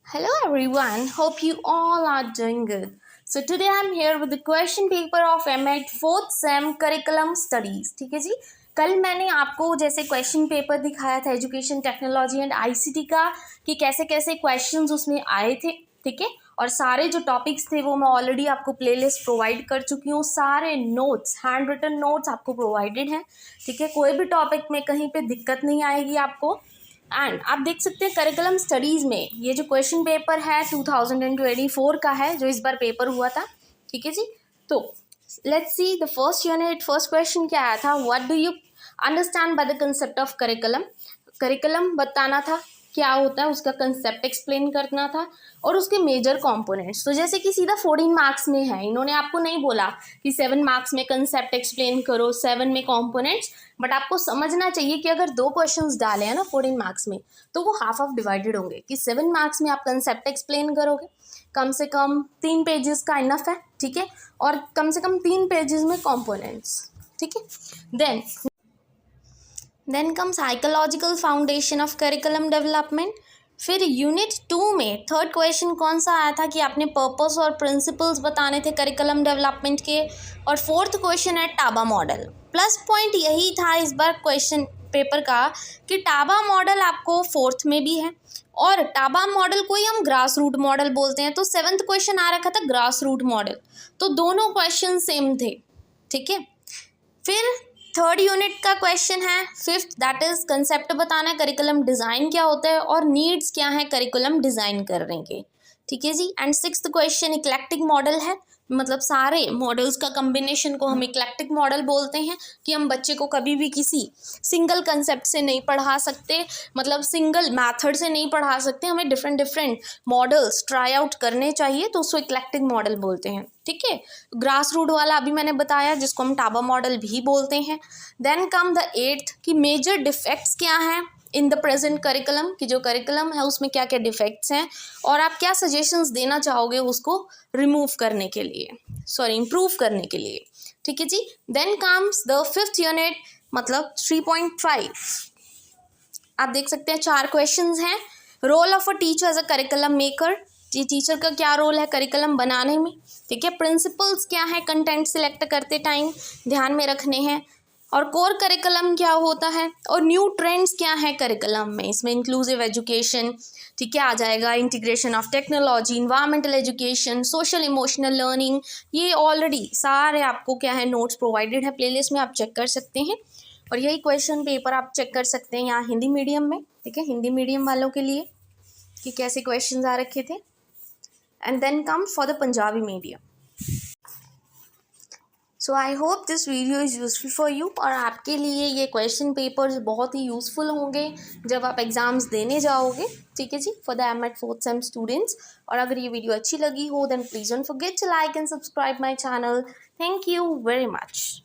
Hello everyone, hope you all are doing good. So today I'm here with the question paper of M.Ed 4th Sem Curriculum Studies. ठीक है जी। कल मैंने आपको जैसे question paper दिखाया था एजुकेशन टेक्नोलॉजी एंड आईसीटी का कि कैसे कैसे क्वेश्चंस उसमें आए थे, ठीक है। और सारे जो टॉपिक्स थे वो मैं ऑलरेडी आपको प्लेलिस्ट प्रोवाइड कर चुकी हूँ। सारे नोट्स, हैंड रिटन नोट्स आपको प्रोवाइडेड हैं, ठीक है। कोई भी टॉपिक में कहीं पे दिक्कत नहीं आएगी आपको। एंड आप देख सकते हैं करिकुलम स्टडीज़ में ये जो क्वेश्चन पेपर है 2024 का है, जो इस बार पेपर हुआ था, ठीक है जी। तो let's see the first unit. First question क्या आया था, what do you understand by the concept of curriculum. Curriculum बताना था क्या होता है, उसका कंसेप्ट एक्सप्लेन करना था और उसके मेजर कंपोनेंट्स। तो जैसे कि सीधा 14 मार्क्स में है, इन्होंने आपको नहीं बोला कि 7 मार्क्स में कंसेप्ट एक्सप्लेन करो, 7 में कंपोनेंट्स, बट आपको समझना चाहिए कि अगर 2 क्वेश्चंस डाले हैं ना 14 मार्क्स में, तो वो हाफ ऑफ डिवाइडेड होंगे कि 7 मार्क्स में आप कंसेप्ट एक्सप्लेन करोगे, कम से कम 3 पेजेस का इनफ है, ठीक है, और कम से कम 3 पेजेस में कंपोनेंट्स, ठीक है। Then come psychological foundation of curriculum development. फिर यूनिट 2 में थर्ड क्वेश्चन कौन सा आया था कि आपने पर्पस और प्रिंसिपल्स बताने थे करिकुलम डेवलपमेंट के। और फोर्थ क्वेश्चन है टाबा मॉडल। प्लस पॉइंट यही था इस बार क्वेश्चन पेपर का कि टाबा मॉडल आपको फोर्थ में भी है और टाबा मॉडल को ही हम ग्रास रूट मॉडल बोलते हैं। तो 7th क्वेश्चन आ रखा था ग्रास रूट मॉडल, तो दोनों क्वेश्चन सेम थे, ठीक है। फिर थर्ड यूनिट का क्वेश्चन है 5th, दैट इज कंसेप्ट बताना है करिकुलम डिज़ाइन क्या होता है और नीड्स क्या है करिकुलम डिज़ाइन करने के, ठीक है जी। And 6th question eclectic model है, मतलब सारे मॉडल्स का कम्बिनेशन को हम इक्लेक्टिक मॉडल बोलते हैं कि हम बच्चे को कभी भी किसी सिंगल कंसेप्ट से नहीं पढ़ा सकते, मतलब सिंगल मैथड से नहीं पढ़ा सकते, हमें different different models try out करने चाहिए, तो उसको इक्लेक्टिक मॉडल बोलते हैं, ठीक है। ग्रास रूट वाला अभी मैंने बताया जिसको हम टाबा मॉडल भी बोलते हैं। देन कम द 8th कि मेजर डिफेक्ट्स क्या हैं इन द प्रेजेंट करिकुलम, कि जो करिकुलम है उसमें क्या क्या डिफेक्ट्स हैं और आप क्या सजेशंस देना चाहोगे उसको रिमूव करने के लिए, सॉरी इम्प्रूव करने के लिए, ठीक है जी। Then comes the 5th unit, मतलब 3.5। आप देख सकते हैं 4 क्वेश्चंस हैं। Role of a teacher as a curriculum maker, teacher का क्या रोल है करिकुलम बनाने में, ठीक है। प्रिंसिपल्स क्या है कंटेंट सिलेक्ट करते टाइम ध्यान में रखने हैं, और कोर करिकुलम क्या होता है, और न्यू ट्रेंड्स क्या है करिकुलम में, इसमें इंक्लूसिव एजुकेशन, ठीक है, आ जाएगा, integration of technology, environmental education, social emotional learning. ये ऑलरेडी सारे आपको क्या है नोट्स प्रोवाइडेड है प्लेलिस्ट में, आप चेक कर सकते हैं। और यही क्वेश्चन पेपर आप चेक कर सकते हैं यहाँ हिंदी मीडियम में, ठीक है, हिंदी मीडियम वालों के लिए कि कैसे क्वेश्चंस आ रखे थे। And then come for the Punjabi medium. So I hope this video is useful for you, और आपके लिए ये क्वेश्चन पेपर्स बहुत ही यूज़फुल होंगे जब आप एग्ज़ाम्स देने जाओगे, ठीक है जी, for the M.Ed 4th Sem students. और अगर ये वीडियो अच्छी लगी हो then please don't forget to like and subscribe my channel. Thank you very much.